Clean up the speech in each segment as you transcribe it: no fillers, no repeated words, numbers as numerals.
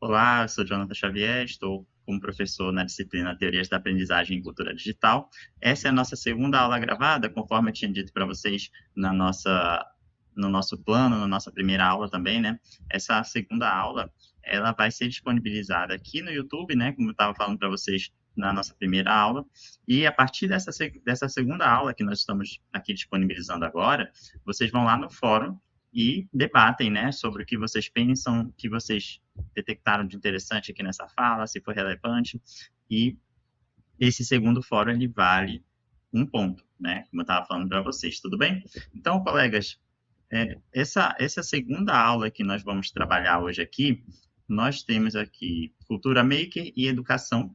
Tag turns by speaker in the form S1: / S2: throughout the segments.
S1: Olá, eu sou Jonathan Xavier, estou como professor na disciplina Teorias da Aprendizagem e Cultura Digital. Essa é a nossa segunda aula gravada, conforme eu tinha dito para vocês no nosso plano, na nossa primeira aula também, né? Essa segunda aula, ela vai ser disponibilizada aqui no YouTube, né? Como eu estava falando para vocês na nossa primeira aula. E a partir dessa segunda aula que nós estamos aqui disponibilizando agora, vocês vão lá no fórum e debatem, né, sobre o que vocês pensam, o que vocês detectaram de interessante aqui nessa fala, se foi relevante, e esse segundo fórum, ele vale um ponto, né, como eu estava falando para vocês, tudo bem? Então, colegas, essa segunda aula que nós vamos trabalhar hoje aqui, nós temos aqui Cultura Maker e Educação,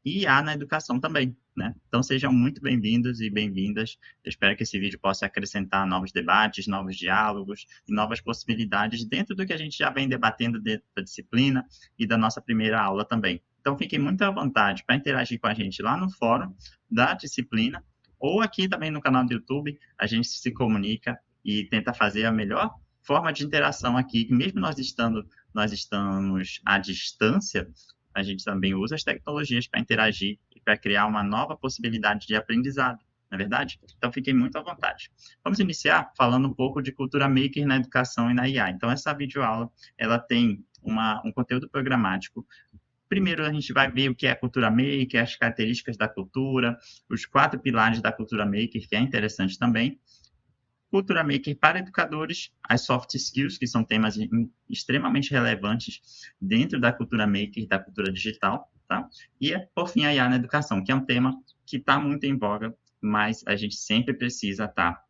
S1: e IA na educação também, né? Então sejam muito bem-vindos e bem-vindas. Eu espero que esse vídeo possa acrescentar novos debates, novos diálogos e novas possibilidades dentro do que a gente já vem debatendo dentro da disciplina e da nossa primeira aula também. Então fiquem muito à vontade para interagir com a gente lá no fórum da disciplina ou aqui também no canal do YouTube. A gente se comunica e tenta fazer a melhor forma de interação aqui, mesmo nós estamos à distância, a gente também usa as tecnologias para interagir e para criar uma nova possibilidade de aprendizado, não é verdade? Então, fiquem muito à vontade. Vamos iniciar falando um pouco de cultura maker na educação e na IA. Então, essa videoaula, ela tem um conteúdo programático. Primeiro, a gente vai ver o que é a cultura maker, as características da cultura, os 4 pilares da cultura maker, que é interessante também. Cultura Maker para educadores, as soft skills, que são temas extremamente relevantes dentro da cultura maker e da cultura digital, tá? E, por fim, a IA na educação, que é um tema que está muito em voga, mas a gente sempre precisa estar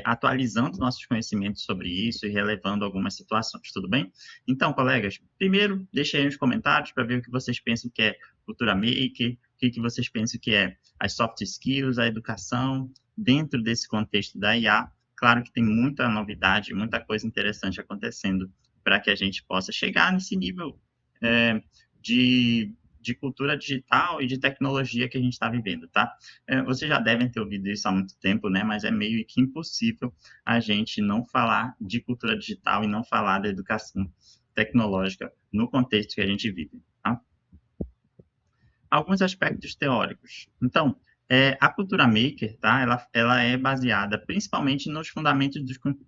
S1: atualizando nossos conhecimentos sobre isso e relevando algumas situações, tudo bem? Então, colegas, primeiro, deixem aí nos comentários para ver o que vocês pensam que é cultura maker, o que vocês pensam que é as soft skills, a educação, dentro desse contexto da IA. Claro que tem muita novidade, muita coisa interessante acontecendo para que a gente possa chegar nesse nível de cultura digital e de tecnologia que a gente está vivendo, tá? Vocês já devem ter ouvido isso há muito tempo, né? Mas é meio que impossível a gente não falar de cultura digital e não falar da educação tecnológica no contexto que a gente vive, tá? Alguns aspectos teóricos. Então, a cultura maker, tá? Ela é baseada principalmente nos fundamentos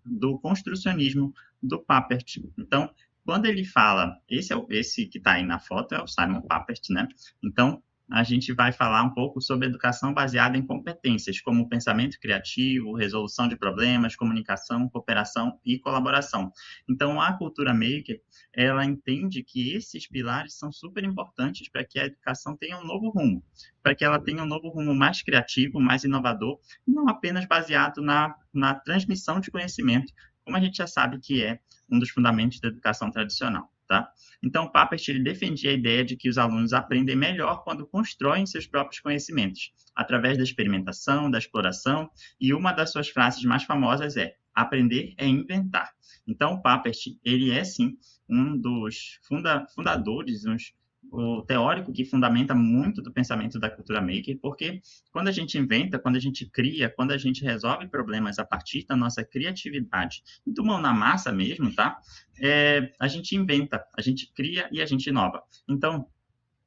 S1: do construcionismo do Papert. Então, quando ele fala, esse que está aí na foto é o Simon Papert, né? Então, a gente vai falar um pouco sobre educação baseada em competências, como pensamento criativo, resolução de problemas, comunicação, cooperação e colaboração. Então, a cultura maker, ela entende que esses pilares são super importantes para que a educação tenha um novo rumo, para que ela tenha um novo rumo mais criativo, mais inovador, não apenas baseado na transmissão de conhecimento, como a gente já sabe que é um dos fundamentos da educação tradicional, tá? Então, Papert, ele defendia a ideia de que os alunos aprendem melhor quando constroem seus próprios conhecimentos, através da experimentação, da exploração, e uma das suas frases mais famosas é: aprender é inventar. Então, o Papert, ele é, sim, um dos fundadores, o teórico que fundamenta muito do pensamento da cultura maker, porque quando a gente inventa, quando a gente cria, quando a gente resolve problemas a partir da nossa criatividade, e do mão na massa mesmo, tá? A gente inventa, a gente cria e a gente inova. Então,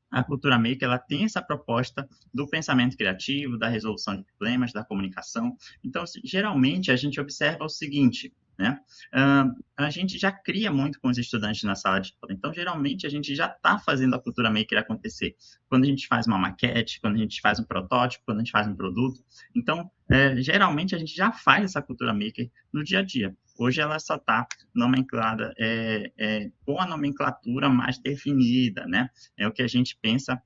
S1: a cultura maker, ela tem essa proposta do pensamento criativo, da resolução de problemas, da comunicação. Então, geralmente, a gente observa o seguinte, né? A gente já cria muito com os estudantes na sala de aula. Então, geralmente, a gente já está fazendo a cultura maker acontecer. Quando a gente faz uma maquete, quando a gente faz um protótipo, quando a gente faz um produto. Então, geralmente, a gente já faz essa cultura maker no dia a dia. Hoje ela só está nomenclada, com a nomenclatura mais definida, né? É o que a gente pensa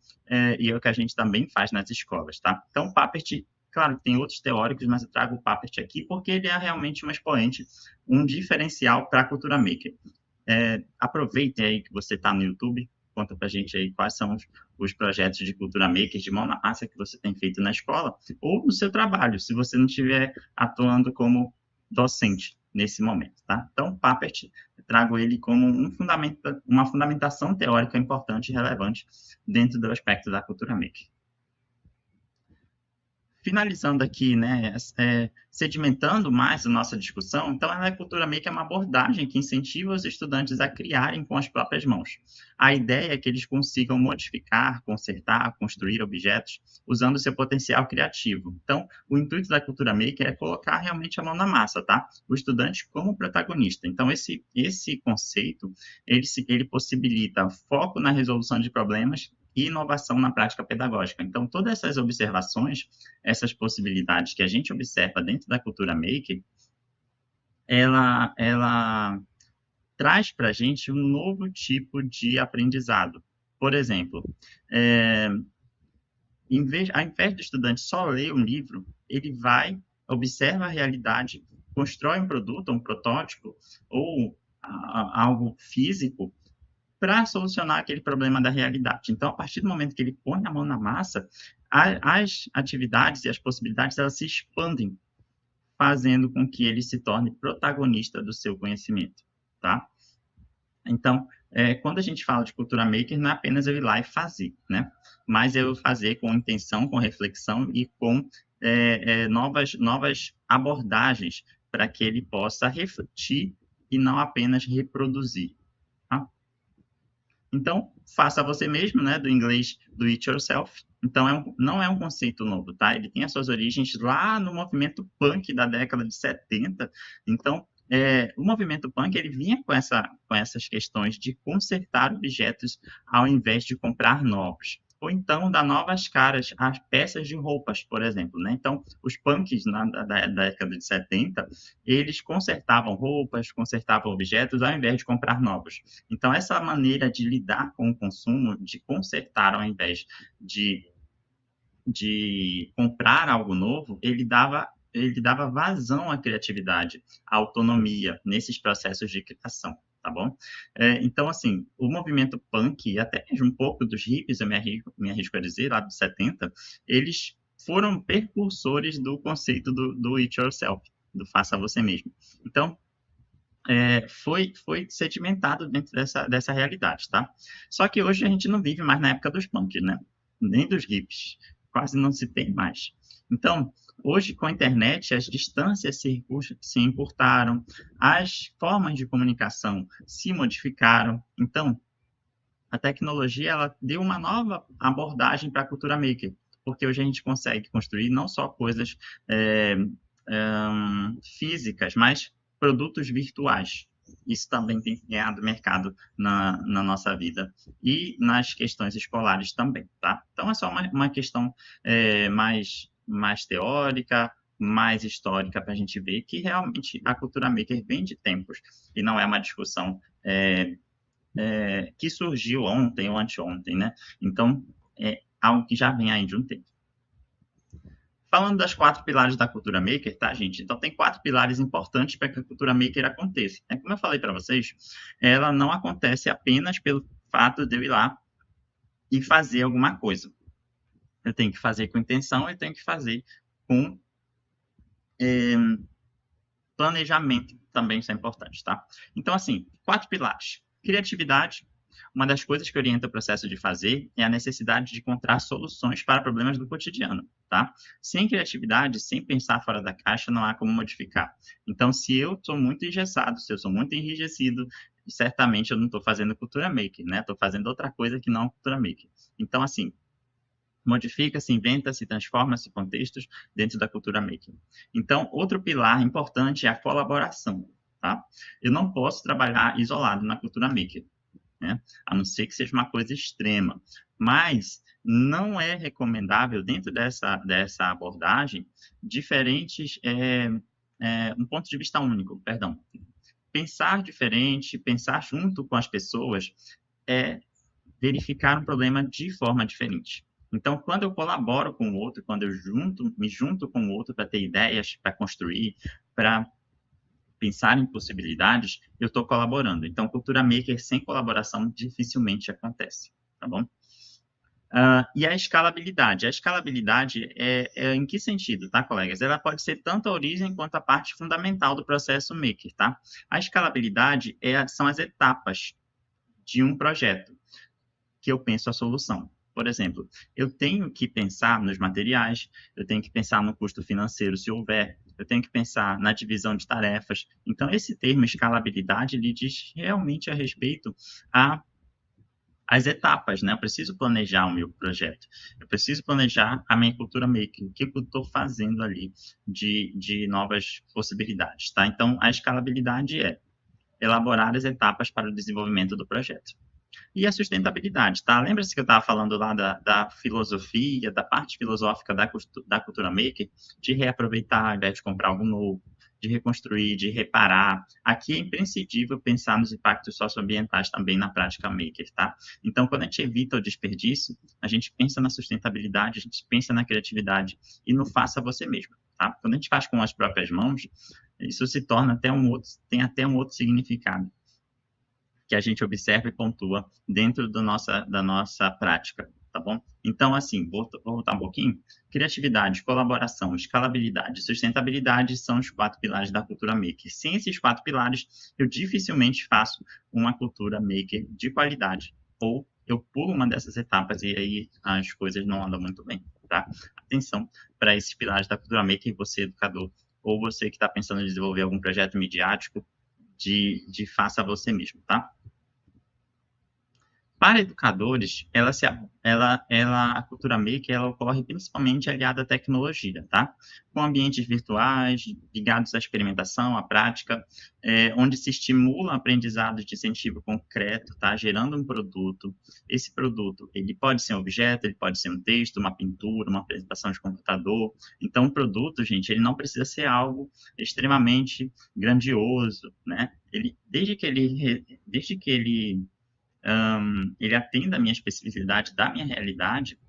S1: e é o que a gente também faz nas escolas, tá? Então, o Papert, claro que tem outros teóricos, mas eu trago o Papert aqui porque ele é realmente um expoente, um diferencial para a cultura maker. Aproveitem aí que você está no YouTube, conta para a gente aí quais são os projetos de cultura maker de mão na massa que você tem feito na escola ou no seu trabalho, se você não estiver atuando como docente nesse momento, tá? Então, Papert, trago ele como uma fundamentação teórica importante e relevante dentro do aspecto da cultura maker. finalizando aqui, né, sedimentando mais a nossa discussão, então a cultura maker é uma abordagem que incentiva os estudantes a criarem com as próprias mãos. A ideia é que eles consigam modificar, consertar, construir objetos usando seu potencial criativo. Então, o intuito da cultura maker é colocar realmente a mão na massa, tá? O estudante como protagonista. Então, esse conceito, ele possibilita foco na resolução de problemas e inovação na prática pedagógica. Então, todas essas observações, essas possibilidades que a gente observa dentro da cultura maker, ela traz para a gente um novo tipo de aprendizado. Por exemplo, ao invés do estudante só ler um livro, ele vai, observa a realidade, constrói um produto, um protótipo, ou algo físico, para solucionar aquele problema da realidade. Então, a partir do momento que ele põe a mão na massa, as atividades e as possibilidades, elas se expandem, fazendo com que ele se torne protagonista do seu conhecimento, tá? Então, quando a gente fala de cultura maker, não é apenas eu ir lá e fazer, né? Mas eu fazer com intenção, com reflexão e com novas abordagens para que ele possa refletir e não apenas reproduzir. Tá? Então, faça você mesmo, né? Do inglês, do it yourself. Então, não é um conceito novo, tá? Ele tem as suas origens lá no movimento punk da década de 70. Então, o movimento punk, ele vinha com essas questões de consertar objetos ao invés de comprar novos. Ou então, dar novas caras às peças de roupas, por exemplo, né? Então, os punks da década de 70, eles consertavam roupas, consertavam objetos ao invés de comprar novos. Então, essa maneira de lidar com o consumo, de consertar ao invés de comprar algo novo, ele dava vazão à criatividade, à autonomia nesses processos de criação, tá bom? Então, assim, o movimento punk, e até mesmo um pouco dos hippies, eu me arrisco a dizer, lá dos 70, eles foram precursores do conceito do it yourself, do faça você mesmo. Então, foi sedimentado dentro dessa realidade, tá? Só que hoje a gente não vive mais na época dos punks, né? Nem dos hippies. Quase não se tem mais. Então, hoje com a internet, as distâncias se encurtaram, as formas de comunicação se modificaram. Então, a tecnologia ela deu uma nova abordagem para a cultura maker, porque hoje a gente consegue construir não só coisas físicas, mas produtos virtuais. Isso também tem ganhado mercado na nossa vida e nas questões escolares também, tá? Então, é só uma questão mais teórica, mais histórica, para a gente ver que realmente a cultura maker vem de tempos e não é uma discussão que surgiu ontem ou anteontem, né? Então, é algo que já vem aí de um tempo. Falando das 4 pilares da cultura maker, tá, gente? Então, tem 4 pilares importantes para que a cultura maker aconteça. Como eu falei para vocês, ela não acontece apenas pelo fato de eu ir lá e fazer alguma coisa. Eu tenho que fazer com intenção, eu tenho que fazer com planejamento, também isso é importante, tá? Então, assim, 4 pilares. Criatividade. Uma das coisas que orienta o processo de fazer é a necessidade de encontrar soluções para problemas do cotidiano, tá? Sem criatividade, sem pensar fora da caixa, não há como modificar. Então, se eu sou muito engessado, se eu sou muito enrijecido, certamente eu não estou fazendo cultura maker, né? Estou fazendo outra coisa que não cultura maker. Então, assim, modifica-se, inventa-se, transforma-se contextos dentro da cultura maker. Então, outro pilar importante é a colaboração, tá? Eu não posso trabalhar isolado na cultura maker, né? A não ser que seja uma coisa extrema. Mas não é recomendável, dentro dessa abordagem, um ponto de vista único, perdão. Pensar diferente, pensar junto com as pessoas, é verificar um problema de forma diferente. Então, quando eu colaboro com o outro, quando eu me junto com o outro para ter ideias, para construir, para pensar em possibilidades, eu estou colaborando. Então, cultura maker sem colaboração dificilmente acontece, tá bom? E a escalabilidade. A escalabilidade em que sentido, tá, colegas? Ela pode ser tanto a origem quanto a parte fundamental do processo maker, tá? A escalabilidade são as etapas de um projeto que eu penso a solução. Por exemplo, eu tenho que pensar nos materiais, eu tenho que pensar no custo financeiro, se houver, eu tenho que pensar na divisão de tarefas. Então, esse termo escalabilidade, ele diz realmente a respeito a as etapas, né? Eu preciso planejar o meu projeto, eu preciso planejar a minha cultura maker, o que eu estou fazendo ali de novas possibilidades, tá? Então, a escalabilidade é elaborar as etapas para o desenvolvimento do projeto. E a sustentabilidade, tá? Lembra-se que eu estava falando lá da filosofia, da parte filosófica da cultura maker, de reaproveitar ao invés de comprar algo novo, de reconstruir, de reparar. Aqui é imprescindível pensar nos impactos socioambientais também na prática maker, tá? Então, quando a gente evita o desperdício, a gente pensa na sustentabilidade, a gente pensa na criatividade e no faça você mesmo, tá? Quando a gente faz com as próprias mãos, isso se torna até tem até um outro significado que a gente observa e pontua dentro da nossa prática, tá bom? Então, assim, vou voltar um pouquinho. Criatividade, colaboração, escalabilidade, sustentabilidade são os 4 pilares da cultura maker. Sem esses 4 pilares, eu dificilmente faço uma cultura maker de qualidade, ou eu pulo uma dessas etapas e aí as coisas não andam muito bem, tá? Atenção para esses pilares da cultura maker, você educador, ou você que está pensando em desenvolver algum projeto midiático, de faça você mesmo, tá? Para educadores, a cultura maker ela ocorre principalmente aliada à tecnologia, tá? Com ambientes virtuais, ligados à experimentação, à prática, onde se estimula o aprendizado de incentivo concreto, tá? Gerando um produto. Esse produto, ele pode ser um objeto, ele pode ser um texto, uma pintura, uma apresentação de computador. Então, o produto, gente, ele não precisa ser algo extremamente grandioso, né? Desde que ele atenda a minha especificidade da minha realidade,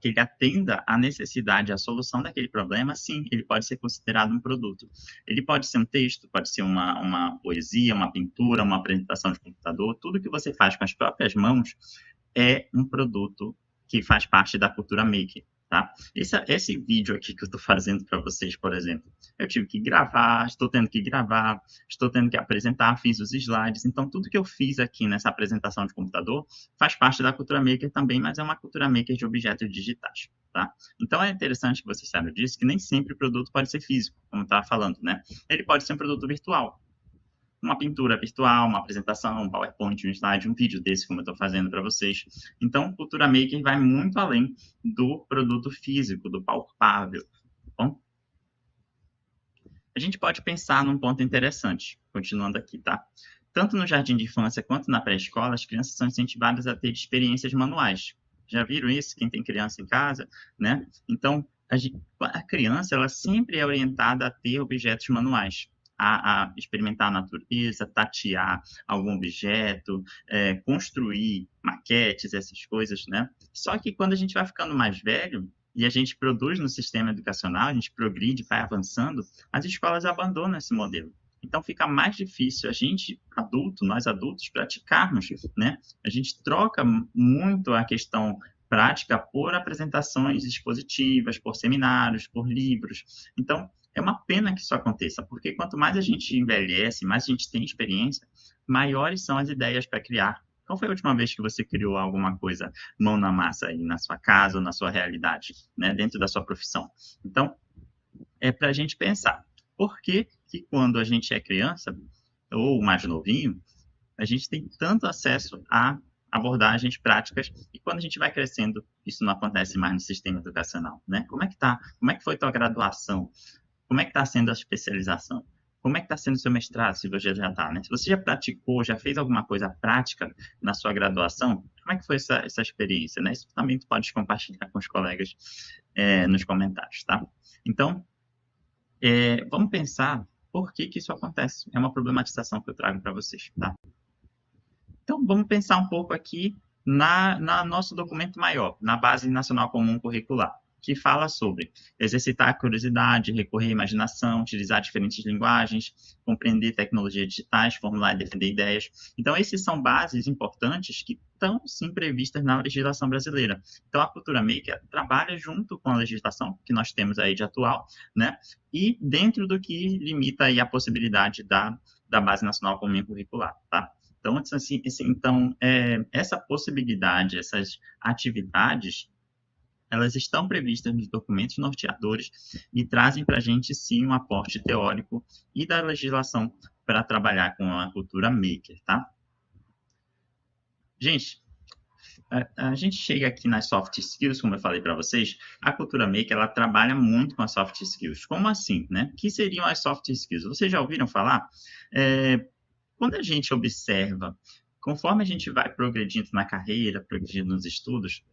S1: que ele atenda à necessidade, à solução daquele problema, sim, ele pode ser considerado um produto. Ele pode ser um texto, pode ser uma poesia, uma pintura, uma apresentação de computador, tudo que você faz com as próprias mãos é um produto que faz parte da cultura maker, tá? Esse vídeo aqui que eu estou fazendo para vocês, por exemplo, eu tive que gravar, estou tendo que gravar, estou tendo que apresentar, fiz os slides, então tudo que eu fiz aqui nessa apresentação de computador faz parte da cultura maker também, mas é uma cultura maker de objetos digitais, tá? Então é interessante que você saiba disso, que nem sempre o produto pode ser físico, como eu estava falando, né? Ele pode ser um produto virtual, uma pintura virtual, uma apresentação, um PowerPoint, um slide, um vídeo desse, como eu estou fazendo para vocês. Então, cultura maker vai muito além do produto físico, do palpável, tá bom? A gente pode pensar num ponto interessante, continuando aqui, tá? Tanto no jardim de infância quanto na pré-escola, as crianças são incentivadas a ter experiências manuais. Já viram isso? Quem tem criança em casa, né? Então, a criança, ela sempre é orientada a ter objetos manuais. A experimentar a natureza, tatear algum objeto, construir maquetes, essas coisas, né? Só que quando a gente vai ficando mais velho e a gente produz no sistema educacional, a gente progride, vai avançando, as escolas abandonam esse modelo. Então fica mais difícil a gente, nós adultos, praticarmos, né? A gente troca muito a questão prática por apresentações expositivas, por seminários, por livros. Então, é uma pena que isso aconteça, porque quanto mais a gente envelhece, mais a gente tem experiência, maiores são as ideias para criar. Qual foi a última vez que você criou alguma coisa mão na massa aí na sua casa ou na sua realidade, né, dentro da sua profissão? Então, é para a gente pensar. Por que que quando a gente é criança ou mais novinho, a gente tem tanto acesso a abordagens práticas e quando a gente vai crescendo, isso não acontece mais no sistema educacional, né? Como é que tá? Como é que foi tua graduação? Como é que está sendo a especialização? Como é que está sendo o seu mestrado, se você já está, né? Se você já praticou, já fez alguma coisa prática na sua graduação, como é que foi essa experiência, né? Isso também tu pode compartilhar com os colegas nos comentários, tá? Então, vamos pensar por que que isso acontece. É uma problematização que eu trago para vocês, tá? Então, vamos pensar um pouco aqui na nosso documento maior, na Base Nacional Comum Curricular, que fala sobre exercitar a curiosidade, recorrer à imaginação, utilizar diferentes linguagens, compreender tecnologias digitais, formular e defender ideias. Então, esses são bases importantes que estão, sim, previstas na legislação brasileira. Então, a cultura maker trabalha junto com a legislação que nós temos aí de atual, né? E dentro do que limita aí a possibilidade da Base Nacional Comum Curricular, tá? Então, essa possibilidade, essas atividades, elas estão previstas nos documentos norteadores e trazem para a gente, sim, um aporte teórico e da legislação para trabalhar com a cultura maker, tá? Gente, a gente chega aqui nas soft skills, como eu falei para vocês, a cultura maker, ela trabalha muito com as soft skills. Como assim, né? O que seriam as soft skills? Vocês já ouviram falar? Quando a gente observa, conforme a gente vai progredindo na carreira, progredindo nos estudos,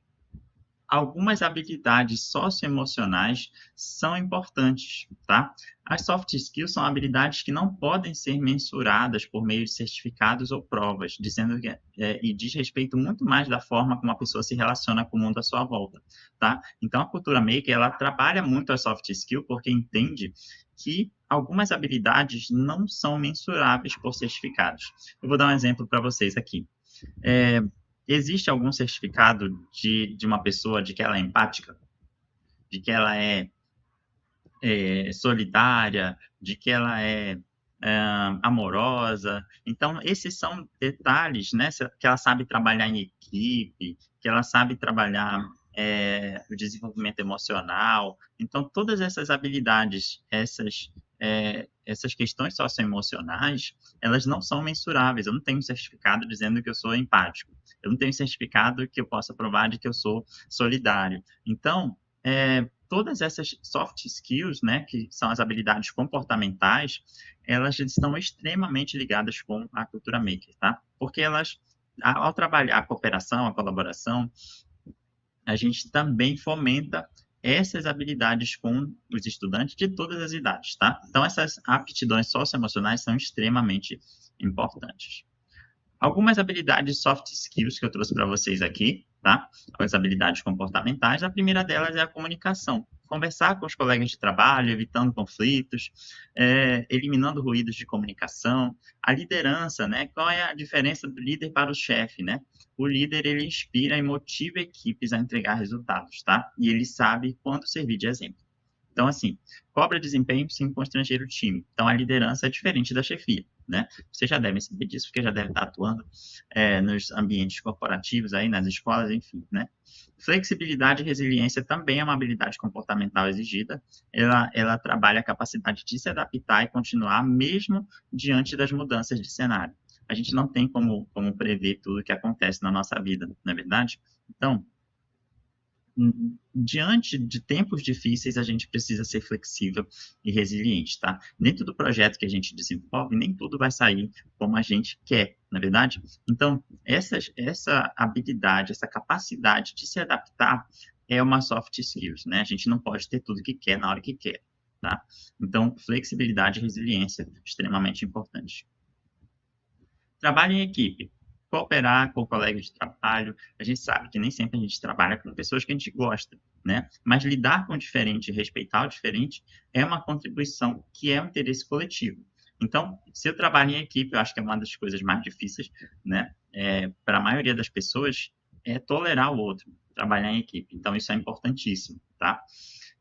S1: algumas habilidades socioemocionais são importantes, tá? As soft skills são habilidades que não podem ser mensuradas por meio de certificados ou provas, dizendo que e diz respeito muito mais da forma como a pessoa se relaciona com o mundo à sua volta, tá? Então, a cultura maker, ela trabalha muito a soft skill porque entende que algumas habilidades não são mensuráveis por certificados. Eu vou dar um exemplo para vocês aqui. Existe algum certificado de uma pessoa de que ela é empática, de que ela é solidária, de que ela é amorosa? Então, esses são detalhes, né? Que ela sabe trabalhar em equipe, que ela sabe trabalhar o desenvolvimento emocional. Então, todas essas habilidades, essas questões socioemocionais, elas não são mensuráveis. Eu não tenho um certificado dizendo que eu sou empático. Eu não tenho certificado que eu possa provar de que eu sou solidário. Então, todas essas soft skills, né, que são as habilidades comportamentais, elas estão extremamente ligadas com a cultura maker, tá? Porque elas, ao trabalhar a cooperação, a colaboração, a gente também fomenta essas habilidades com os estudantes de todas as idades, tá? Então, essas aptidões socioemocionais são extremamente importantes. Algumas habilidades soft skills que eu trouxe para vocês aqui, tá? As habilidades comportamentais. A primeira delas é a comunicação. Conversar com os colegas de trabalho, evitando conflitos, eliminando ruídos de comunicação. A liderança, né? Qual é a diferença do líder para o chefe, né? O líder, ele inspira e motiva equipes a entregar resultados, tá? E ele sabe quando servir de exemplo. Então, assim, cobra desempenho sem constranger o time. Então, a liderança é diferente da chefia, né? Vocês já devem saber disso, porque já devem estar atuando nos ambientes corporativos, aí, nas escolas, enfim, né? Flexibilidade e resiliência também é uma habilidade comportamental exigida. Ela trabalha a capacidade de se adaptar e continuar mesmo diante das mudanças de cenário. A gente não tem como prever tudo o que acontece na nossa vida, não é verdade? Então, diante de tempos difíceis, a gente precisa ser flexível e resiliente, tá? Dentro do projeto que a gente desenvolve, nem tudo vai sair como a gente quer, na verdade? Então, essa habilidade, essa capacidade de se adaptar é uma soft skills, né? A gente não pode ter tudo que quer na hora que quer, tá? Então, flexibilidade e resiliência, extremamente importante. Trabalho em equipe. Cooperar com colegas de trabalho. A gente sabe que nem sempre a gente trabalha com pessoas que a gente gosta, né? Mas lidar com o diferente e respeitar o diferente é uma contribuição que é um interesse coletivo. Então, se eu trabalho em equipe, eu acho que é uma das coisas mais difíceis, né? Para a maioria das pessoas, é tolerar o outro, trabalhar em equipe. Então, isso é importantíssimo, tá?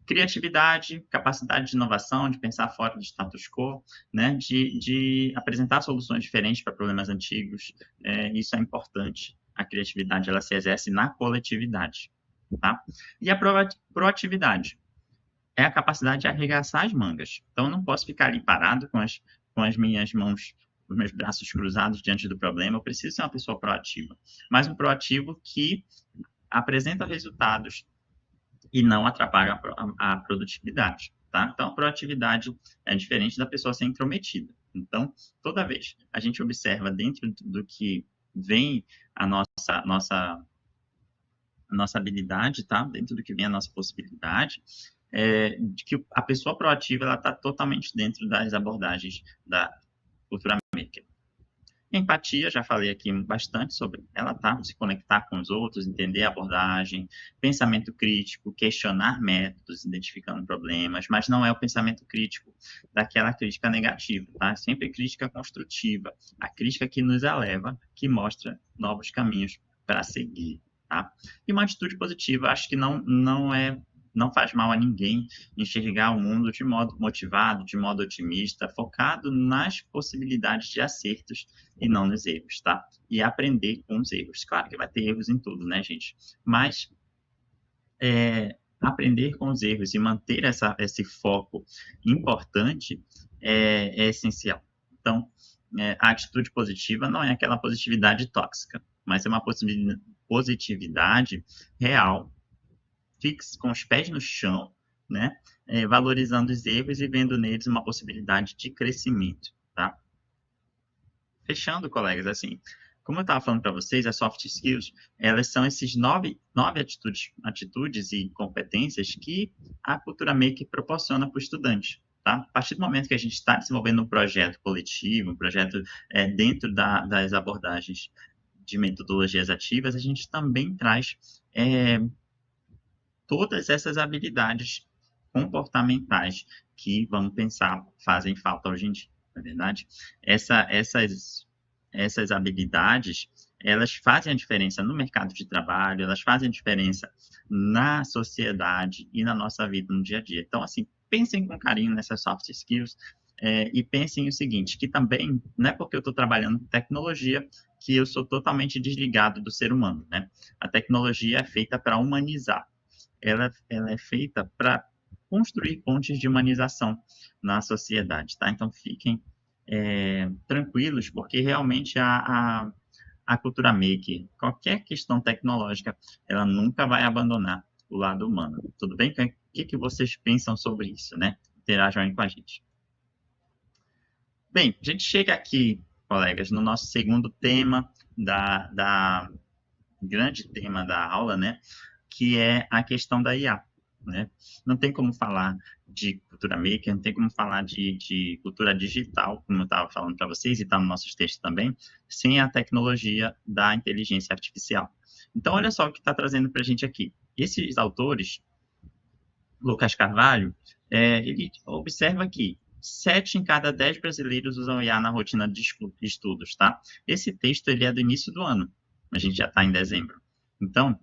S1: Criatividade, capacidade de inovação, de pensar fora do status quo, né? de apresentar soluções diferentes para problemas antigos. Isso é importante. A criatividade, ela se exerce na coletividade. Tá? E a proatividade é a capacidade de arregaçar as mangas. Então, eu não posso ficar ali parado com as minhas mãos, os meus braços cruzados diante do problema. Eu preciso ser uma pessoa proativa. Mas um proativo que apresenta resultados e não atrapalham a produtividade, tá? Então, a proatividade é diferente da pessoa ser intrometida. Então, toda vez a gente observa dentro do que vem a nossa habilidade, tá? Dentro do que vem a nossa possibilidade, de que a pessoa proativa, ela está totalmente dentro das abordagens da cultura maker. Empatia, já falei aqui bastante sobre ela, tá? Se conectar com os outros, entender a abordagem, pensamento crítico, questionar métodos, identificando problemas, mas não é o pensamento crítico daquela crítica negativa, tá? É sempre crítica construtiva, a crítica que nos eleva, que mostra novos caminhos para seguir, tá? E uma atitude positiva, acho que não é não faz mal a ninguém enxergar o mundo de modo motivado, de modo otimista, focado nas possibilidades de acertos e não nos erros, tá? E aprender com os erros. Claro que vai ter erros em tudo, né, gente? Mas aprender com os erros e manter esse foco importante é essencial. Então, a atitude positiva não é aquela positividade tóxica, mas é uma positividade real, fixa, com os pés no chão, né? Valorizando os erros e vendo neles uma possibilidade de crescimento, tá? Fechando, colegas, assim, como eu estava falando para vocês, as soft skills, elas são esses nove atitudes e competências que a Cultura Maker proporciona para o estudante. Tá? A partir do momento que a gente está desenvolvendo um projeto coletivo, um projeto dentro das abordagens de metodologias ativas, a gente também traz todas essas habilidades comportamentais que, vamos pensar, fazem falta hoje em dia, não é verdade? Essas habilidades, elas fazem a diferença no mercado de trabalho, elas fazem a diferença na sociedade e na nossa vida no dia a dia. Então, assim, pensem com carinho nessas soft skills e pensem o seguinte, que também, não é porque eu estou trabalhando com tecnologia que eu sou totalmente desligado do ser humano, né? A tecnologia é feita para humanizar, ela é feita para construir pontes de humanização na sociedade, tá? Então, fiquem tranquilos, porque realmente a cultura maker, qualquer questão tecnológica, ela nunca vai abandonar o lado humano. Tudo bem? O que vocês pensam sobre isso, né? Interajam aí com a gente. Bem, a gente chega aqui, colegas, no nosso segundo tema, grande tema da aula, né? Que é a questão da IA. Né? Não tem como falar de cultura maker, não tem como falar de cultura digital, como eu estava falando para vocês, e está no nossos textos também, sem a tecnologia da inteligência artificial. Então, olha só o que está trazendo para a gente aqui. Esses autores, Lucas Carvalho, ele observa que 7 em cada 10 brasileiros usam IA na rotina de estudos, tá? Esse texto ele é do início do ano, a gente já está em dezembro. Então,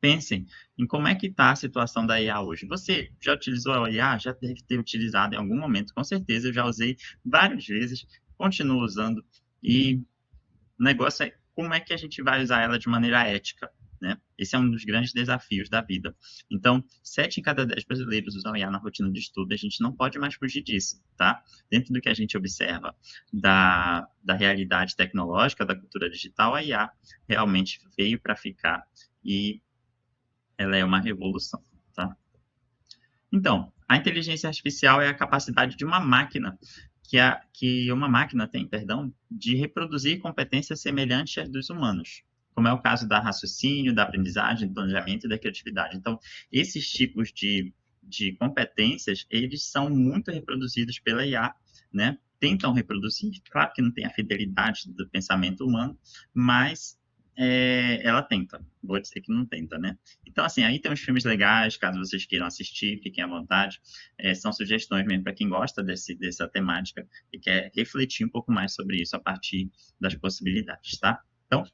S1: pensem em como é que está a situação da IA hoje. Você já utilizou a IA? Já deve ter utilizado em algum momento, com certeza. Eu já usei várias vezes, continuo usando. E o negócio é como é que a gente vai usar ela de maneira ética, né? Esse é um dos grandes desafios da vida. Então, 7 em cada 10 brasileiros usam IA na rotina de estudo. A gente não pode mais fugir disso, tá? Dentro do que a gente observa da realidade tecnológica, da cultura digital, a IA realmente veio para ficar e ela é uma revolução, tá? Então, a inteligência artificial é a capacidade de uma máquina que uma máquina tem, perdão, de reproduzir competências semelhantes às dos humanos, como é o caso da raciocínio, da aprendizagem, do planejamento e da criatividade. Então, esses tipos de competências, eles são muito reproduzidos pela IA, né? Tentam reproduzir, claro que não tem a fidelidade do pensamento humano, mas ela tenta. Vou dizer que não tenta, né? Então, assim, aí tem uns filmes legais, caso vocês queiram assistir, fiquem à vontade. São sugestões mesmo para quem gosta dessa temática e quer refletir um pouco mais sobre isso a partir das possibilidades, tá? Então,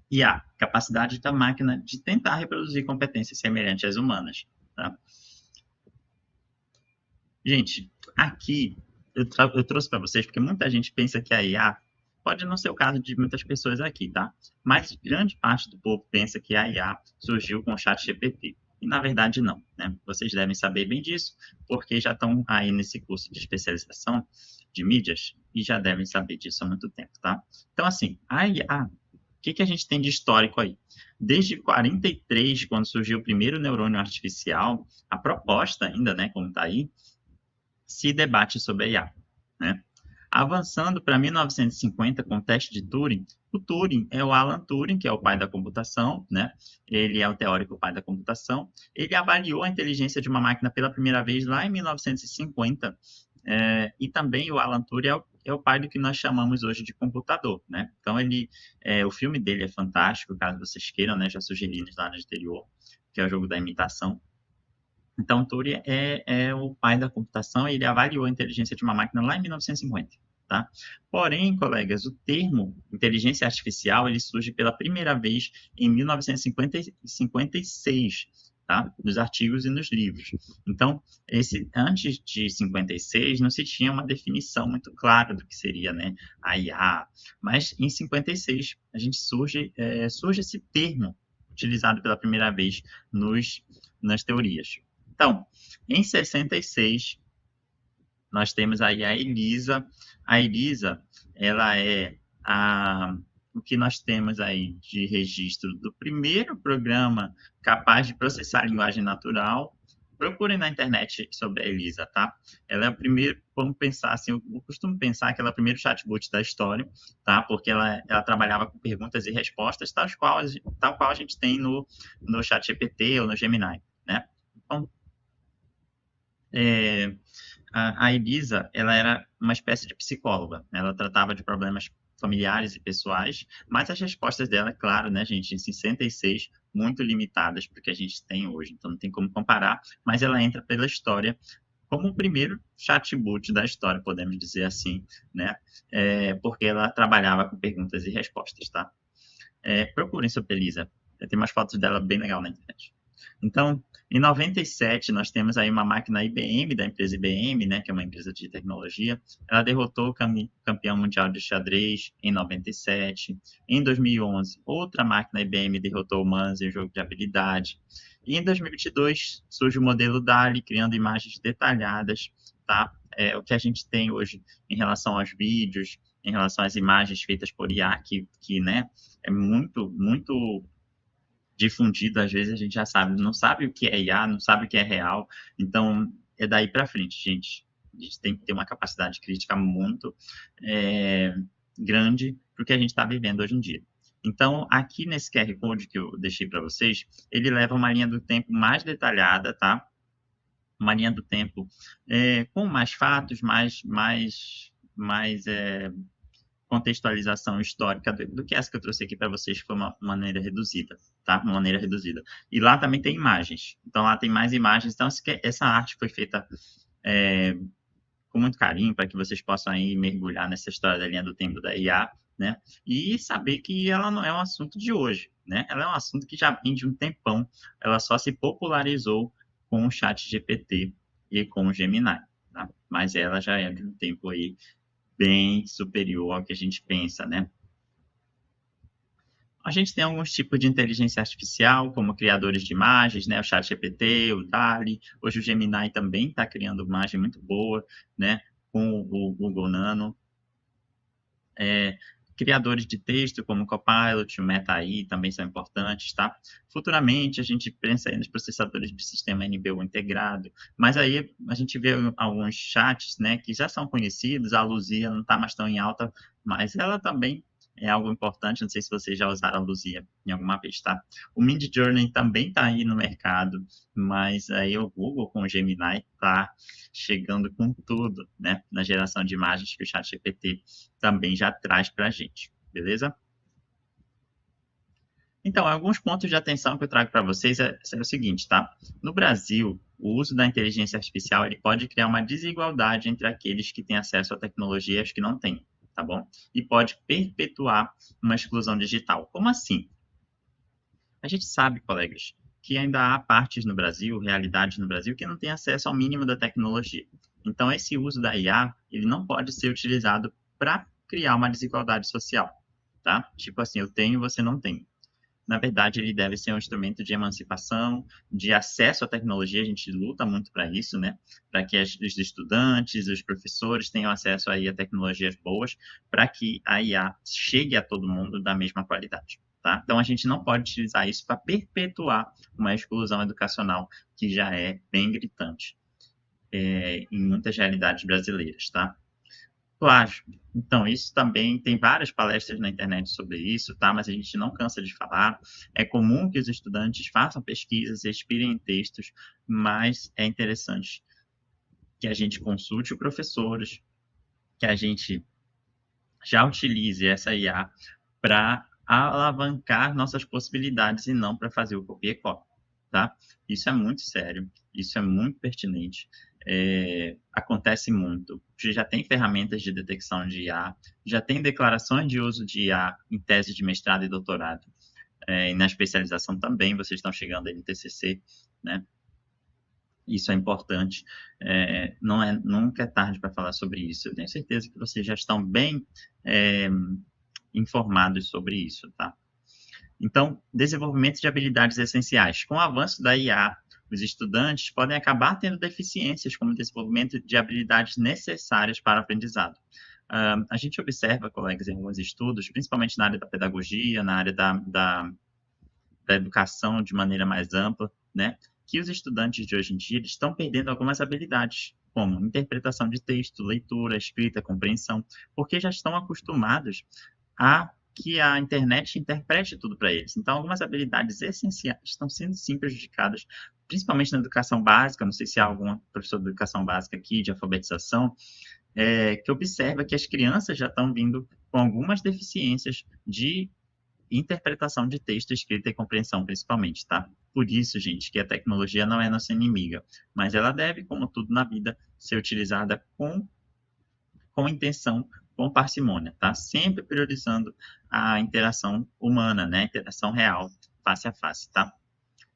S1: e a capacidade da máquina de tentar reproduzir competências semelhantes às humanas, tá? Gente, aqui eu trouxe para vocês porque muita gente pensa que a IA pode não ser o caso de muitas pessoas aqui, tá? Mas grande parte do povo pensa que a IA surgiu com o chat GPT. E na verdade não, né? Vocês devem saber bem disso, porque já estão aí nesse curso de especialização de mídias e já devem saber disso há muito tempo, tá? Então, assim, a IA, o que a gente tem de histórico aí? Desde 43, quando surgiu o primeiro neurônio artificial, a proposta ainda, né, como está aí, se debate sobre a IA, né? Avançando para 1950 com o teste de Turing, o Turing é o Alan Turing, que é o pai da computação, né? Ele é o teórico pai da computação. Ele avaliou a inteligência de uma máquina pela primeira vez lá em 1950, e também o Alan Turing é o pai do que nós chamamos hoje de computador, né? Então o filme dele é fantástico, caso vocês queiram, né? Já sugeri lá no anterior, que é o jogo da imitação. Então, Turing é o pai da computação e ele avaliou a inteligência de uma máquina lá em 1950, tá? Porém, colegas, o termo inteligência artificial ele surge pela primeira vez em 1956, tá? Nos artigos e nos livros. Então, antes de 56, não se tinha uma definição muito clara do que seria, né, a IA, mas em 56 a gente surge esse termo utilizado pela primeira vez nas teorias. Então, em 66, nós temos aí a ELISA. A ELISA, ela é o que nós temos aí de registro do primeiro programa capaz de processar a linguagem natural. Procurem na internet sobre a ELISA, tá? Ela é o primeiro, vamos pensar assim, eu costumo pensar que ela é o primeiro chatbot da história, tá? Porque ela trabalhava com perguntas e respostas, tal qual a gente tem no ChatGPT ou no Gemini, né? Então, a Elisa, ela era uma espécie de psicóloga, né? Ela tratava de problemas familiares e pessoais, mas as respostas dela, é claro, né, gente, em 66, muito limitadas para o que a gente tem hoje, então não tem como comparar, mas ela entra pela história como o primeiro chatbot da história, podemos dizer assim, né, porque ela trabalhava com perguntas e respostas, tá? Procurem sobre a Elisa, tem umas fotos dela bem legal na internet. Então, em 97, nós temos aí uma máquina IBM, da empresa IBM, né, que é uma empresa de tecnologia. Ela derrotou o campeão mundial de xadrez em 97. Em 2011, outra máquina IBM derrotou o Manzi em um jogo de habilidade. E em 2022, surge o modelo DALL-E, criando imagens detalhadas, tá? O que a gente tem hoje em relação aos vídeos, em relação às imagens feitas por IA, que né, é muito, muito difundido, às vezes a gente já sabe, não sabe o que é IA, não sabe o que é real, então é daí para frente, gente. A gente tem que ter uma capacidade crítica muito grande para o que a gente está vivendo hoje em dia. Então, aqui nesse QR Code que eu deixei para vocês, ele leva uma linha do tempo mais detalhada, tá? Uma linha do tempo com mais fatos, mais contextualização histórica do que essa que eu trouxe aqui para vocês, que foi uma maneira reduzida, tá? Uma maneira reduzida. E lá também tem imagens. Então, lá tem mais imagens. Então, essa arte foi feita com muito carinho para que vocês possam aí mergulhar nessa história da linha do tempo da IA, né? E saber que ela não é um assunto de hoje, né? Ela é um assunto que já vem de um tempão. Ela só se popularizou com o ChatGPT e com o Gemini, tá? Mas ela já é de um tempo aí bem superior ao que a gente pensa, né? A gente tem alguns tipos de inteligência artificial, como criadores de imagens, né? O ChatGPT, o DALL-E. Hoje o Gemini também está criando imagem muito boa, né? Com o Google Nano. Criadores de texto, como o Copilot, o Meta AI, também são importantes, tá? Futuramente, a gente pensa aí nos processadores de sistema NBU integrado, mas aí a gente vê alguns chats, né, que já são conhecidos, a Luzia não está mais tão em alta, mas ela também é algo importante, não sei se vocês já usaram a Luzia em alguma vez, tá? O Midjourney também está aí no mercado, mas aí o Google com o Gemini está chegando com tudo, né, na geração de imagens que o ChatGPT também já traz para a gente, beleza? Então, alguns pontos de atenção que eu trago para vocês é o seguinte, tá? No Brasil, o uso da inteligência artificial ele pode criar uma desigualdade entre aqueles que têm acesso à tecnologia e os que não têm, tá bom? E pode perpetuar uma exclusão digital. Como assim? A gente sabe, colegas, que ainda há partes no Brasil, realidades no Brasil, que não têm acesso ao mínimo da tecnologia. Então, esse uso da IA, ele não pode ser utilizado para criar uma desigualdade social, tá? Tipo assim, eu tenho, você não tem. Na verdade, ele deve ser um instrumento de emancipação, de acesso à tecnologia. A gente luta muito para isso, né? Para que os estudantes, os professores tenham acesso aí a tecnologias boas, para que a IA chegue a todo mundo da mesma qualidade. Tá? Então, a gente não pode utilizar isso para perpetuar uma exclusão educacional que já é bem gritante em muitas realidades brasileiras, tá? Plágio. Então, isso também tem várias palestras na internet sobre isso, tá? Mas a gente não cansa de falar. É comum que os estudantes façam pesquisas, expirem em textos, mas é interessante que a gente consulte os professores, que a gente já utilize essa IA para alavancar nossas possibilidades e não para fazer o copia e cola, tá? Isso é muito sério, isso é muito pertinente, acontece muito. Já tem ferramentas de detecção de IA, já tem declarações de uso de IA em tese de mestrado e doutorado. e na especialização também, vocês estão chegando aí no TCC, né? Isso é importante. Nunca é tarde para falar sobre isso. Eu tenho certeza que vocês já estão bem informados sobre isso, tá? Então, desenvolvimento de habilidades essenciais. Com o avanço da IA, os estudantes podem acabar tendo deficiências como o desenvolvimento de habilidades necessárias para o aprendizado. A gente observa, colegas, em alguns estudos, principalmente na área da pedagogia, na área da educação de maneira mais ampla, né, que os estudantes de hoje em dia estão perdendo algumas habilidades, como interpretação de texto, leitura, escrita, compreensão, porque já estão acostumados a que a internet interprete tudo para eles. Então, algumas habilidades essenciais estão sendo sim prejudicadas, principalmente na educação básica. Não sei se há algum professor de educação básica aqui, de alfabetização, que observa que as crianças já estão vindo com algumas deficiências de interpretação de texto, escrita e compreensão, principalmente, tá? Por isso, gente, que a tecnologia não é nossa inimiga, mas ela deve, como tudo na vida, ser utilizada com intenção, com parcimônia, tá? Sempre priorizando a interação humana, né? A interação real, face a face, tá?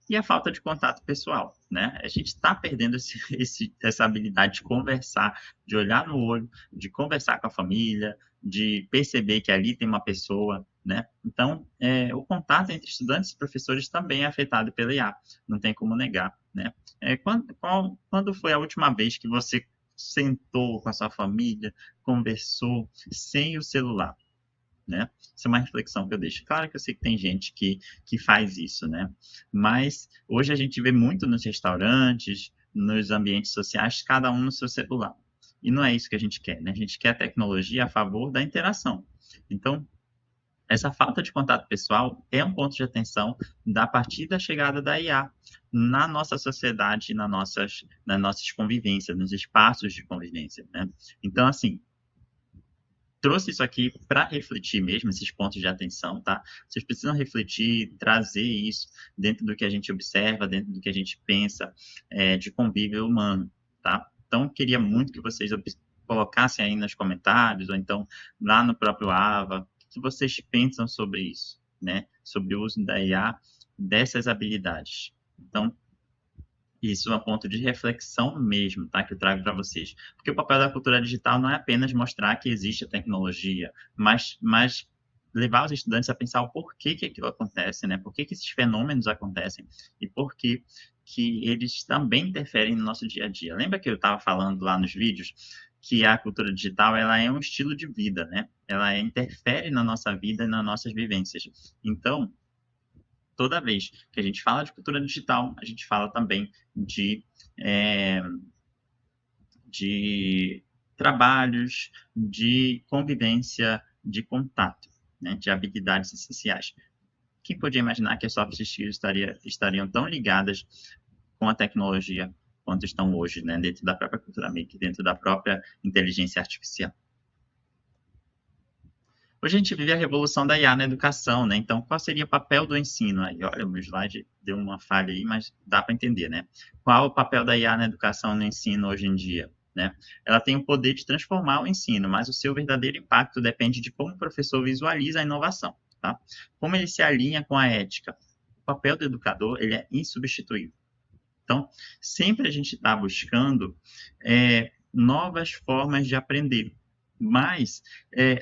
S1: E a falta de contato pessoal, né? A gente está perdendo essa habilidade de conversar, de olhar no olho, de conversar com a família, de perceber que ali tem uma pessoa, né? Então, o contato entre estudantes e professores também é afetado pela IA, não tem como negar, né? Quando foi a última vez que você sentou com a sua família, conversou sem o celular? Né? Isso é uma reflexão que eu deixo. Claro que eu sei que tem gente que faz isso, né? Mas hoje a gente vê muito nos restaurantes, nos ambientes sociais, cada um no seu celular. E não é isso que a gente quer, né? A gente quer a tecnologia a favor da interação. Então, essa falta de contato pessoal é um ponto de atenção a partir da chegada da IA na nossa sociedade, nas nossas convivências, nos espaços de convivência, né? Então, assim, trouxe isso aqui para refletir mesmo, esses pontos de atenção, tá? Vocês precisam refletir, trazer isso dentro do que a gente observa, dentro do que a gente pensa de convívio humano, tá? Então, queria muito que vocês colocassem aí nos comentários, ou então lá no próprio AVA, o que vocês pensam sobre isso, né? Sobre o uso da IA, dessas habilidades. Então, isso é um ponto de reflexão mesmo, tá? Que eu trago para vocês. Porque o papel da cultura digital não é apenas mostrar que existe a tecnologia, mas levar os estudantes a pensar o porquê que aquilo acontece, né? Por que esses fenômenos acontecem e por que eles também interferem no nosso dia a dia. Lembra que eu estava falando lá nos vídeos que a cultura digital ela é um estilo de vida, né? Ela interfere na nossa vida e nas nossas vivências. Então, toda vez que a gente fala de cultura digital, a gente fala também é, de trabalhos, de convivência, de contato, né, de habilidades essenciais. Quem podia imaginar que as soft skills estariam tão ligadas com a tecnologia quanto estão hoje, né, dentro da própria cultura MIC, dentro da própria inteligência artificial? Hoje a gente vive a revolução da IA na educação, né? Então, qual seria o papel do ensino aí? Olha, o meu slide deu uma falha aí, mas dá para entender, né? Qual o papel da IA na educação e no ensino hoje em dia, né? Ela tem o poder de transformar o ensino, mas o seu verdadeiro impacto depende de como o professor visualiza a inovação, tá? Como ele se alinha com a ética. O papel do educador, ele é insubstituível. Então, sempre a gente está buscando novas formas de aprender, mas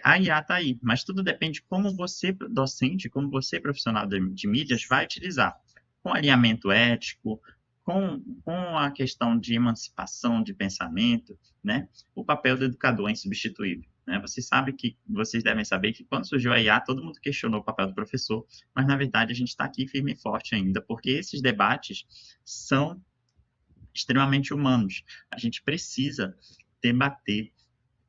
S1: a IA está aí, mas tudo depende de como você, docente, como você, profissional de mídias, vai utilizar. Com alinhamento ético, com a questão de emancipação de pensamento, né? O papel do educador é insubstituível. Né? Vocês devem saber que quando surgiu a IA, todo mundo questionou o papel do professor, mas na verdade a gente está aqui firme e forte ainda, porque esses debates são extremamente humanos. A gente precisa debater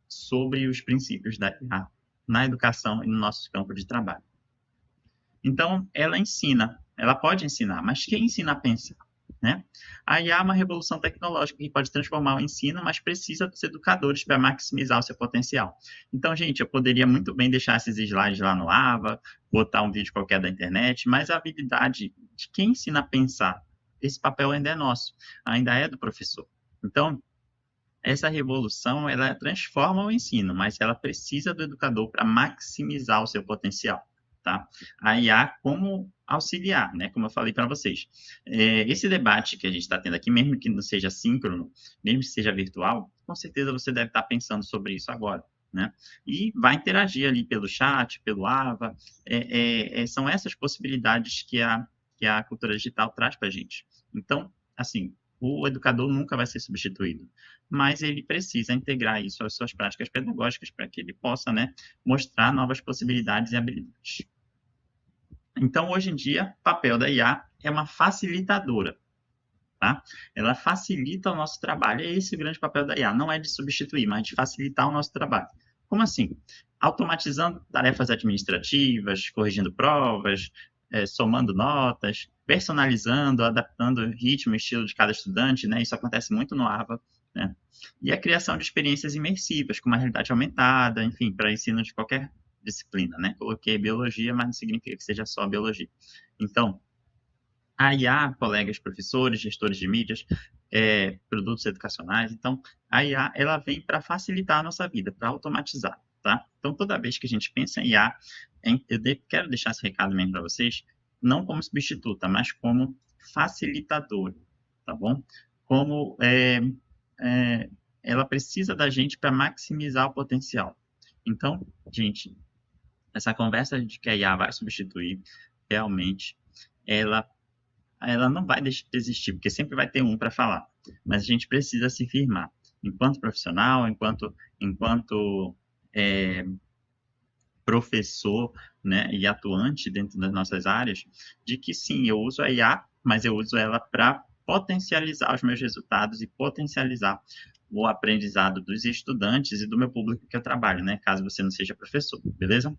S1: sobre os princípios da IA na educação e no nosso campo de trabalho. Então, ela ensina, ela pode ensinar, mas quem ensina a pensar? Né? A IA é uma revolução tecnológica que pode transformar o ensino, mas precisa dos educadores para maximizar o seu potencial. Então, gente, eu poderia muito bem deixar esses slides lá no AVA, botar um vídeo qualquer da internet, mas a habilidade de quem ensina a pensar, esse papel ainda é nosso, ainda é do professor. Então, essa revolução, ela transforma o ensino, mas ela precisa do educador para maximizar o seu potencial. tá? A IA como auxiliar, né? Como eu falei para vocês. Esse debate que a gente está tendo aqui, mesmo que não seja síncrono, mesmo que seja virtual, com certeza você deve estar pensando sobre isso agora, né? E vai interagir ali pelo chat, pelo AVA. São essas possibilidades que a cultura digital traz para a gente. Então, assim, o educador nunca vai ser substituído, mas ele precisa integrar isso às suas práticas pedagógicas para que ele possa, né, mostrar novas possibilidades e habilidades. Então, hoje em dia, o papel da IA é uma facilitadora, tá? Ela facilita o nosso trabalho. É esse o grande papel da IA. Não é de substituir, mas de facilitar o nosso trabalho. Como assim? Automatizando tarefas administrativas, corrigindo provas, somando notas, personalizando, adaptando o ritmo e estilo de cada estudante, né? Isso acontece muito no AVA, né? E a criação de experiências imersivas, com uma realidade aumentada, enfim, para ensino de qualquer disciplina, né? Coloquei biologia, mas não significa que seja só biologia. Então, a IA, colegas, professores, gestores de mídias, produtos educacionais. Então, a IA, ela vem para facilitar a nossa vida, para automatizar, tá? Então, toda vez que a gente pensa em IA, quero deixar esse recado mesmo para vocês, não como substituta, mas como facilitador, tá bom? Como ela precisa da gente para maximizar o potencial. Então, gente, essa conversa de que a IA vai substituir, realmente, ela não vai deixar de existir, porque sempre vai ter um para falar. Mas a gente precisa se firmar, enquanto profissional, enquanto professor, né, e atuante dentro das nossas áreas, de que sim, eu uso a IA, mas eu uso ela para potencializar os meus resultados e potencializar o aprendizado dos estudantes e do meu público que eu trabalho, né, caso você não seja professor, beleza?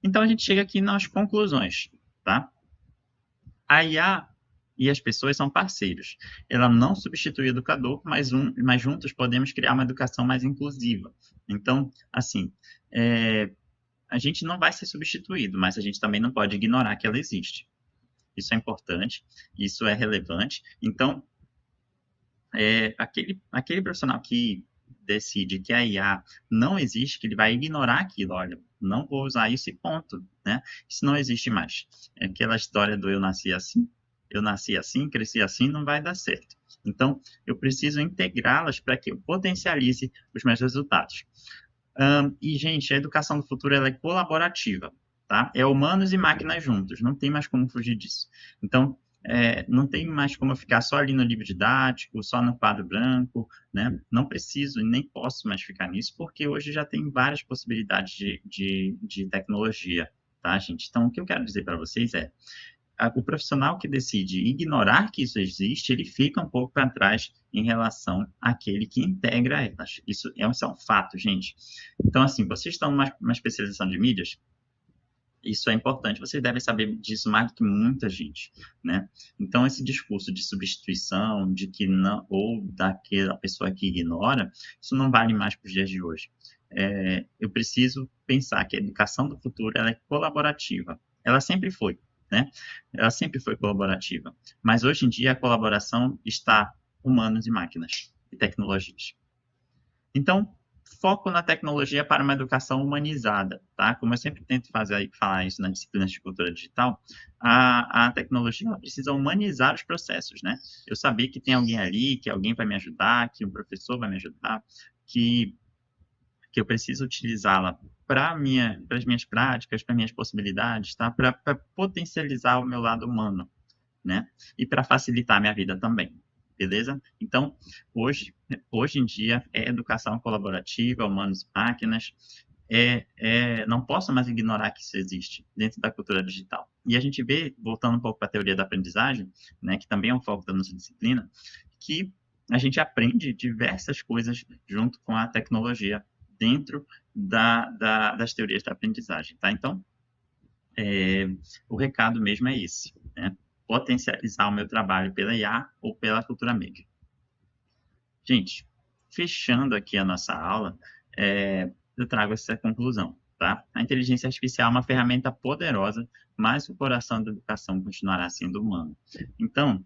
S1: Então a gente chega aqui nas conclusões, tá? A IA e as pessoas são parceiros. Ela não substitui o educador, mas juntos podemos criar uma educação mais inclusiva. Então, assim, a gente não vai ser substituído, mas a gente também não pode ignorar que ela existe. Isso é importante, isso é relevante. Então, aquele profissional que decide que a IA não existe, que ele vai ignorar aquilo, olha, não vou usar isso e ponto, né? Isso não existe mais. Aquela história do eu nasci assim, cresci assim, não vai dar certo. Então, eu preciso integrá-las para que eu potencialize os meus resultados. E, gente, a educação do futuro ela é colaborativa, tá? É humanos e máquinas juntos, não tem mais como fugir disso. Então, não tem mais como eu ficar só ali no livro didático, só no quadro branco, né? Não preciso e nem posso mais ficar nisso, porque hoje já tem várias possibilidades de tecnologia, tá, gente? Então, o que eu quero dizer para vocês o profissional que decide ignorar que isso existe, ele fica um pouco para trás em relação àquele que integra elas. Isso é um fato, gente. Então, assim, vocês estão numa especialização de mídias, isso é importante, vocês devem saber disso mais do que muita gente, né? Então, esse discurso de substituição, de que não, ou daquela pessoa que ignora, isso não vale mais para os dias de hoje. Eu preciso pensar que a educação do futuro ela é colaborativa. Ela sempre foi, né? Ela sempre foi colaborativa. Mas hoje em dia a colaboração está humanos e máquinas e tecnologias. Então, foco na tecnologia para uma educação humanizada, tá? Como eu sempre tento falar isso na disciplina de cultura digital, a tecnologia ela precisa humanizar os processos, né? Eu saber que tem alguém ali, que alguém vai me ajudar, que um professor vai me ajudar, que eu preciso utilizá-la para as minhas práticas, para minhas possibilidades, tá? Para potencializar o meu lado humano, né? E para facilitar a minha vida também, beleza? Então, hoje em dia, é educação colaborativa, humanos e máquinas, não posso mais ignorar que isso existe dentro da cultura digital. E a gente vê, voltando um pouco para a teoria da aprendizagem, né, que também é um foco da nossa disciplina, que a gente aprende diversas coisas junto com a tecnologia dentro das teorias da aprendizagem, tá? Então, o recado mesmo é esse, né? Potencializar o meu trabalho pela IA ou pela cultura maker. Gente, fechando aqui a nossa aula, eu trago essa conclusão, tá? A inteligência artificial é uma ferramenta poderosa, mas o coração da educação continuará sendo humano. Então,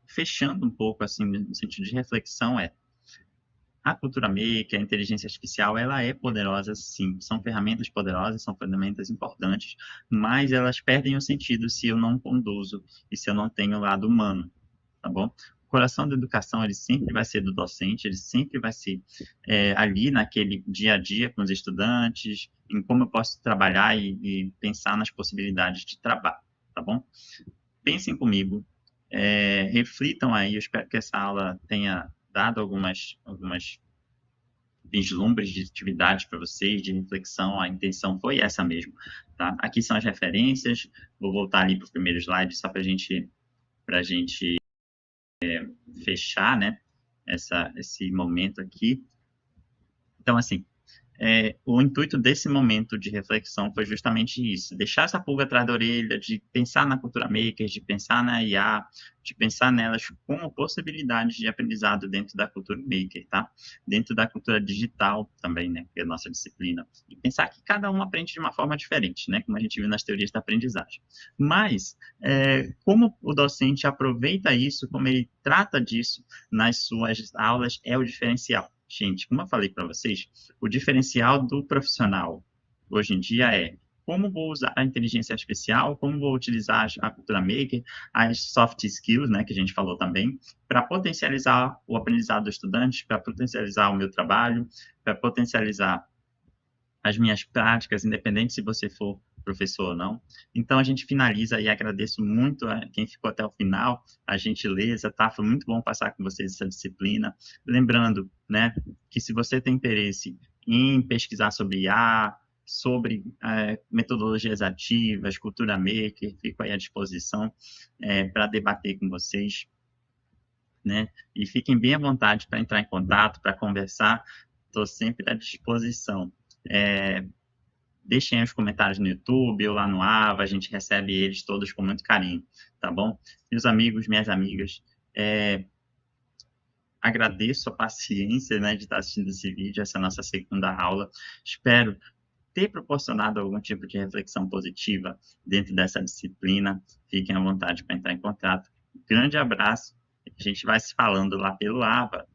S1: fechando um pouco, assim, no sentido de reflexão, a cultura maker, a inteligência artificial, ela é poderosa, sim. São ferramentas poderosas, são ferramentas importantes, mas elas perdem o sentido se eu não conduzo e se eu não tenho o lado humano, tá bom? O coração da educação, ele sempre vai ser do docente, ele sempre vai ser ali naquele dia a dia com os estudantes, em como eu posso trabalhar e pensar nas possibilidades de trabalho, tá bom? Pensem comigo, reflitam aí, eu espero que essa aula tenha dado algumas vislumbres de atividades para vocês, de reflexão, a intenção foi essa mesmo, tá? Aqui são as referências, vou voltar ali para o primeiro slide só para a gente fechar, né, esse momento aqui. Então, assim, o intuito desse momento de reflexão foi justamente isso, deixar essa pulga atrás da orelha, de pensar na cultura maker, de pensar na IA, de pensar nelas como possibilidades de aprendizado dentro da cultura maker, tá? Dentro da cultura digital também, né, que é a nossa disciplina. E pensar que cada um aprende de uma forma diferente, né, como a gente viu nas teorias da aprendizagem. Mas, como o docente aproveita isso, como ele trata disso nas suas aulas, é o diferencial. Gente, como eu falei para vocês, o diferencial do profissional hoje em dia é como vou usar a inteligência artificial, como vou utilizar a cultura maker, as soft skills, né, que a gente falou também, para potencializar o aprendizado do estudante, para potencializar o meu trabalho, para potencializar as minhas práticas, independente se você for professor ou não. Então, a gente finaliza e agradeço muito a quem ficou até o final, a gentileza, tá? Foi muito bom passar com vocês essa disciplina. Lembrando, né, que se você tem interesse em pesquisar sobre IA, sobre metodologias ativas, cultura maker, fico aí à disposição para debater com vocês, né? E fiquem bem à vontade para entrar em contato, para conversar, estou sempre à disposição. Deixem aí os comentários no YouTube ou lá no Ava, a gente recebe eles todos com muito carinho, tá bom? Meus amigos, minhas amigas, agradeço a paciência, né, de estar assistindo esse vídeo, essa nossa segunda aula. Espero ter proporcionado algum tipo de reflexão positiva dentro dessa disciplina. Fiquem à vontade para entrar em contato. Grande abraço. A gente vai se falando lá pelo Ava.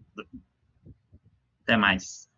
S1: Até mais.